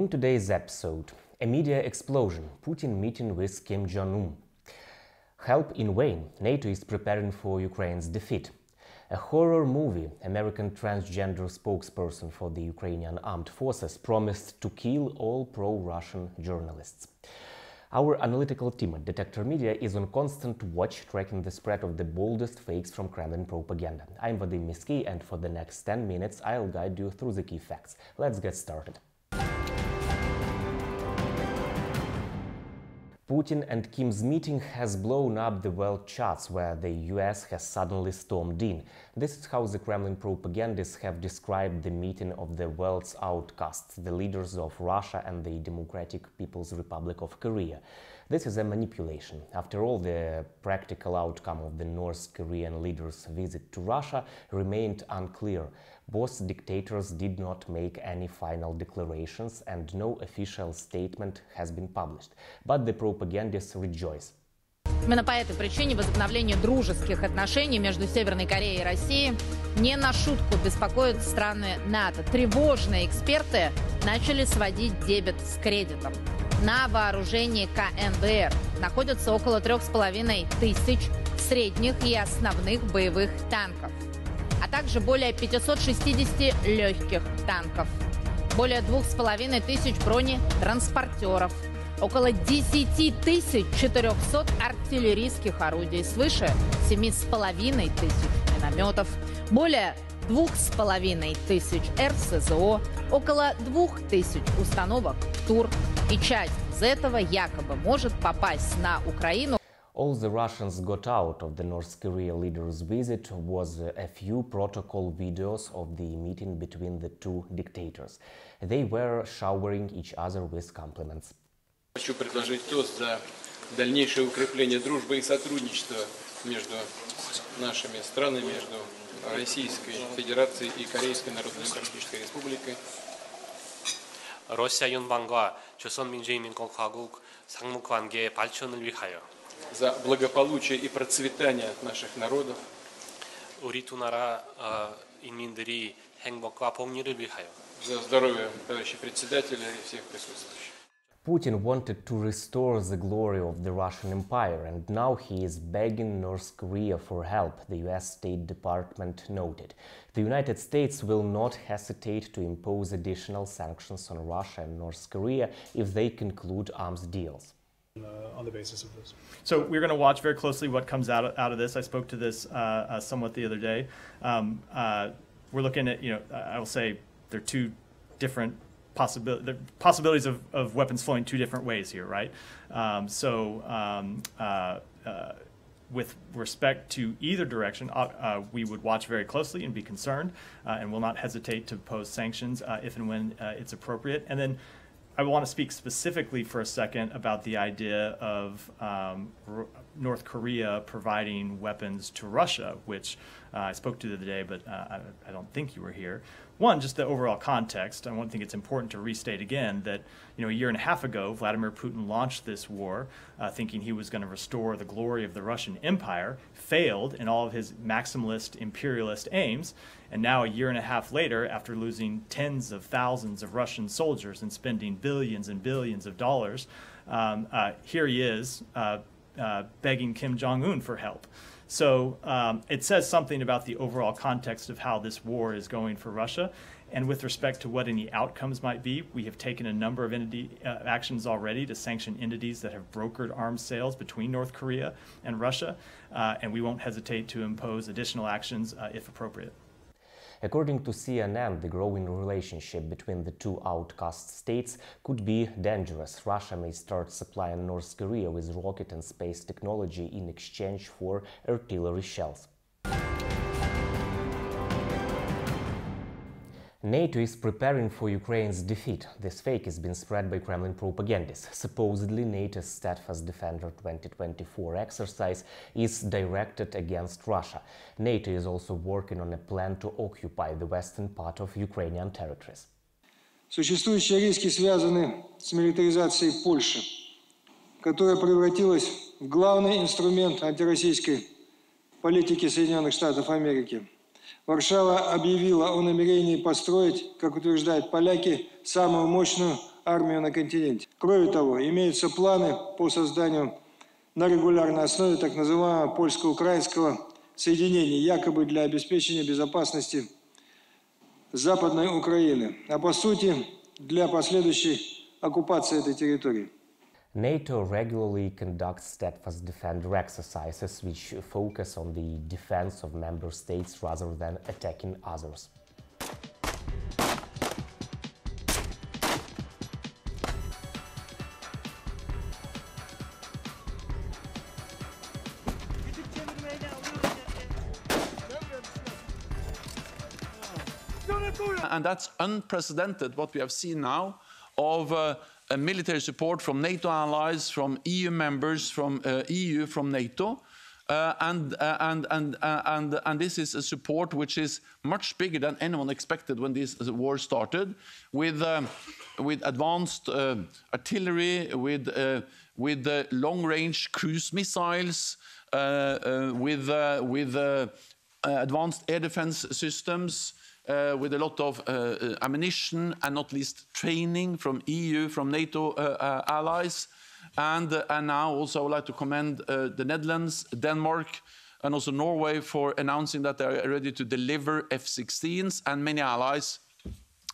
In today's episode, a media explosion, Putin meeting with Kim Jong-un. Help in vain, NATO is preparing for Ukraine's defeat. A horror movie, American transgender spokesperson for the Ukrainian Armed Forces promised to kill all pro-Russian journalists. Our analytical team at Detector Media is on constant watch, tracking the spread of the boldest fakes from Kremlin propaganda. I'm Vadym Miskyi, and for the next 10 minutes I'll guide you through the key facts. Let's get started. Putin and Kim's meeting has blown up the world charts, where the US has suddenly stormed in. This is how the Kremlin propagandists have described the meeting of the world's outcasts, the leaders of Russia and the Democratic People's Republic of Korea. This is a manipulation. After all, the practical outcome of the North Korean leaders' visit to Russia remained unclear. Both dictators did not make any final declarations, and no official statement has been published. But the propagandists rejoice. Именно по этой причине возобновление дружеских отношений между Северной Кореей и Россией не на шутку беспокоит страны НАТО. Тревожные эксперты начали сводить дебет с кредитом. На вооружении КНДР находятся около 3500 средних и основных боевых танков, а также более 560 легких танков, более 2500 бронетранспортеров, около 10 400 артиллерийских орудий, свыше 7500 минометов, более 2500 РСЗО, около 2000 установок ТУР, и часть из этого якобы может попасть на Украину. All the Russians got out of the North Korea leader's visit was a few protocol videos of the meeting between the two dictators. They were showering each other with compliments. Хочу предложить тост за дальнейшее укрепление дружбы и сотрудничества между нашими странами, между Российской Федерацией и Корейской Народно-Демократической Республикой. 러시아 연방과 조선민주주의민국화국 상무관계의 발전을 위하여 За благополучие и процветание наших народов. 우리 두 나라 인민들이 행복과 복리를 위하여. За здоровье товарища председателя и всех присутствующих. Putin wanted to restore the glory of the Russian Empire, and now he is begging North Korea for help, the US State Department noted. The United States will not hesitate to impose additional sanctions on Russia and North Korea if they conclude arms deals. On the basis of this. So we're going to watch very closely what comes out of this. I spoke to this somewhat the other day. We're looking at, I will say there are two different possibilities of weapons flowing two different ways here, right? With respect to either direction, we would watch very closely and be concerned, and will not hesitate to pose sanctions if and when it's appropriate. And then I want to speak specifically for a second about the idea of North Korea providing weapons to Russia, which I spoke to the other day, but I don't think you were here. One, just the overall context. I think it's important to restate again that a year and a half ago, Vladimir Putin launched this war thinking he was going to restore the glory of the Russian Empire, failed in all of his maximalist imperialist aims, and now a year and a half later, after losing tens of thousands of Russian soldiers and spending billions and billions of dollars, here he is begging Kim Jong-un for help. So it says something about the overall context of how this war is going for Russia. And with respect to what any outcomes might be, we have taken a number of actions already to sanction entities that have brokered arms sales between North Korea and Russia, and we won't hesitate to impose additional actions if appropriate. According to CNN, the growing relationship between the two outcast states could be dangerous. Russia may start supplying North Korea with rocket and space technology in exchange for artillery shells. NATO is preparing for Ukraine's defeat. This fake has been spread by Kremlin propagandists. Supposedly, NATO's Steadfast Defender 2024 exercise is directed against Russia. NATO is also working on a plan to occupy the western part of Ukrainian territories. Существующие риски связаны с милитаризацией Польши, которая превратилась в главный инструмент антироссийской политики Соединенных Штатов Америки. Варшава объявила о намерении построить, как утверждают поляки, самую мощную армию на континенте. Кроме того, имеются планы по созданию на регулярной основе так называемого польско-украинского соединения, якобы для обеспечения безопасности Западной Украины, а по сути для последующей оккупации этой территории. NATO regularly conducts steadfast defender exercises which focus on the defense of member states rather than attacking others. And that's unprecedented, what we have seen now, of military support from NATO allies, from EU members, from EU, from NATO. And this is a support which is much bigger than anyone expected when this war started, with advanced artillery, with long-range cruise missiles, with advanced air defense systems, with a lot of ammunition and not least training from EU, from NATO allies. And now also I would like to commend the Netherlands, Denmark, and also Norway for announcing that they are ready to deliver F-16s, and many allies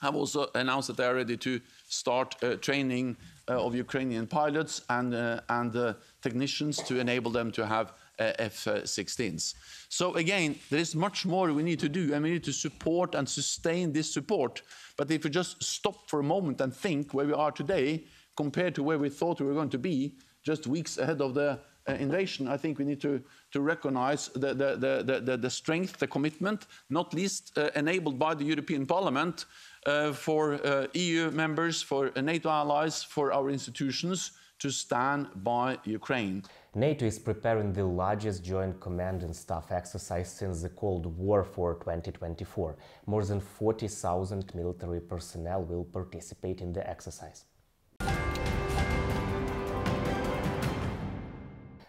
have also announced that they are ready to start training of Ukrainian pilots and technicians to enable them to have F-16s. So again, there is much more we need to do, and we need to support and sustain this support. But if we just stop for a moment and think where we are today compared to where we thought we were going to be just weeks ahead of the invasion, I think we need to recognize the strength, the commitment, not least enabled by the European Parliament, for EU members, for NATO allies, for our institutions to stand by Ukraine. NATO is preparing the largest joint command and staff exercise since the Cold War for 2024. More than 40,000 military personnel will participate in the exercise.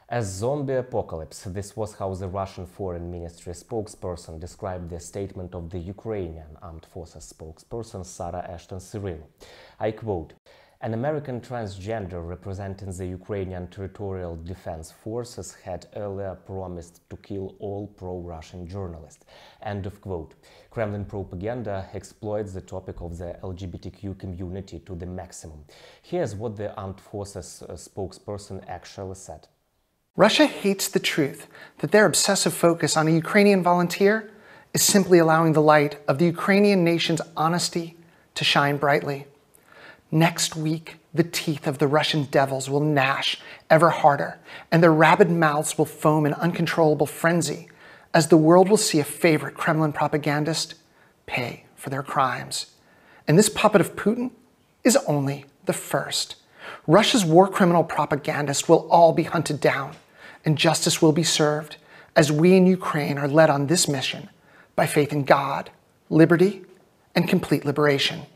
A zombie apocalypse. This was how the Russian Foreign Ministry spokesperson described the statement of the Ukrainian Armed Forces spokesperson Sarah Ashton-Cyril. I quote, "An American transgender representing the Ukrainian Territorial Defense Forces had earlier promised to kill all pro-Russian journalists." End of quote. Kremlin propaganda exploits the topic of the LGBTQ community to the maximum. Here's what the Armed Forces spokesperson actually said. Russia hates the truth that their obsessive focus on a Ukrainian volunteer is simply allowing the light of the Ukrainian nation's honesty to shine brightly. Next week, the teeth of the Russian devils will gnash ever harder, and their rabid mouths will foam in uncontrollable frenzy as the world will see a favorite Kremlin propagandist pay for their crimes. And this puppet of Putin is only the first. Russia's war criminal propagandists will all be hunted down, and justice will be served as we in Ukraine are led on this mission by faith in God, liberty, and complete liberation.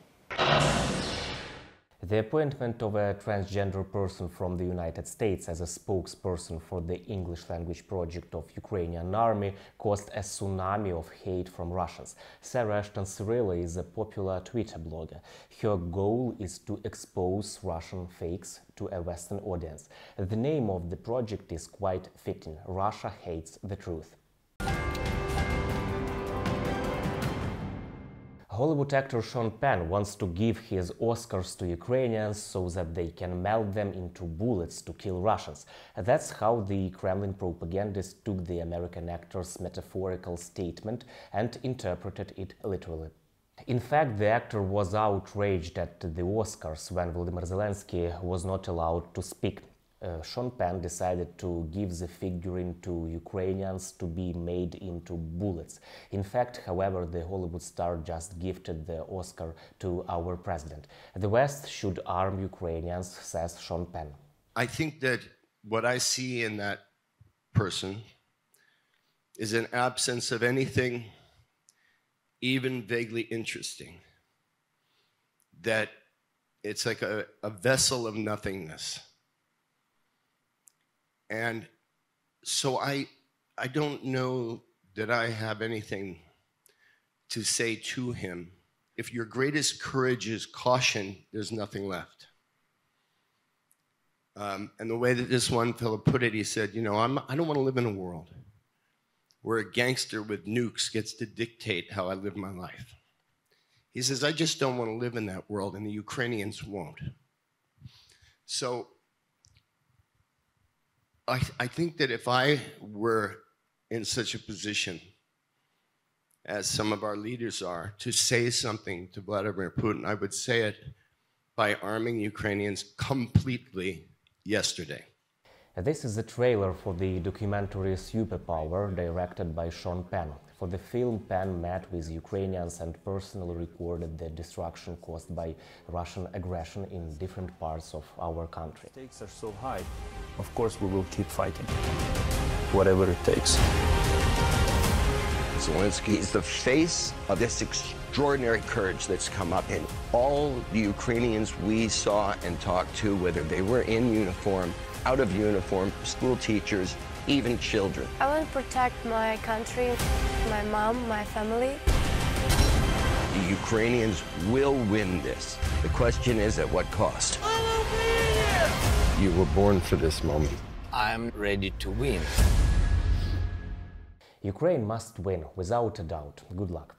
The appointment of a transgender person from the United States as a spokesperson for the English language project of Ukrainian army caused a tsunami of hate from Russians. Sarah Ashton-Cyril is a popular Twitter blogger. Her goal is to expose Russian fakes to a Western audience. The name of the project is quite fitting: Russia Hates the Truth. Hollywood actor Sean Penn wants to give his Oscars to Ukrainians so that they can melt them into bullets to kill Russians. That's how the Kremlin propagandist took the American actor's metaphorical statement and interpreted it literally. In fact, the actor was outraged at the Oscars when Volodymyr Zelensky was not allowed to speak. Sean Penn decided to give the figurine to Ukrainians to be made into bullets. In fact, however, the Hollywood star just gifted the Oscar to our president. The West should arm Ukrainians, says Sean Penn. I think that what I see in that person is an absence of anything even vaguely interesting. That it's like a vessel of nothingness. And so I don't know that I have anything to say to him if your greatest courage is caution, there's nothing left. And the way that this one fellow put it, he said, you know, I don't want to live in a world where a gangster with nukes gets to dictate how I live my life. He says, I just don't want to live in that world, and the Ukrainians won't. So I think that if I were in such a position as some of our leaders are, to say something to Vladimir Putin, I would say it by arming Ukrainians completely yesterday. This is a trailer for the documentary Superpower, directed by Sean Penn. For the film, Penn met with Ukrainians and personally recorded the destruction caused by Russian aggression in different parts of our country. Stakes are so high. Of course, we will keep fighting, whatever it takes. Zelensky is the face of this extraordinary courage that's come up in all the Ukrainians we saw and talked to, whether they were in uniform, out of uniform, school teachers, even children. I want to protect my country, my mom, my family. The Ukrainians will win this. The question is, at what cost? You were born for this moment. I'm ready to win. Ukraine must win, without a doubt. Good luck.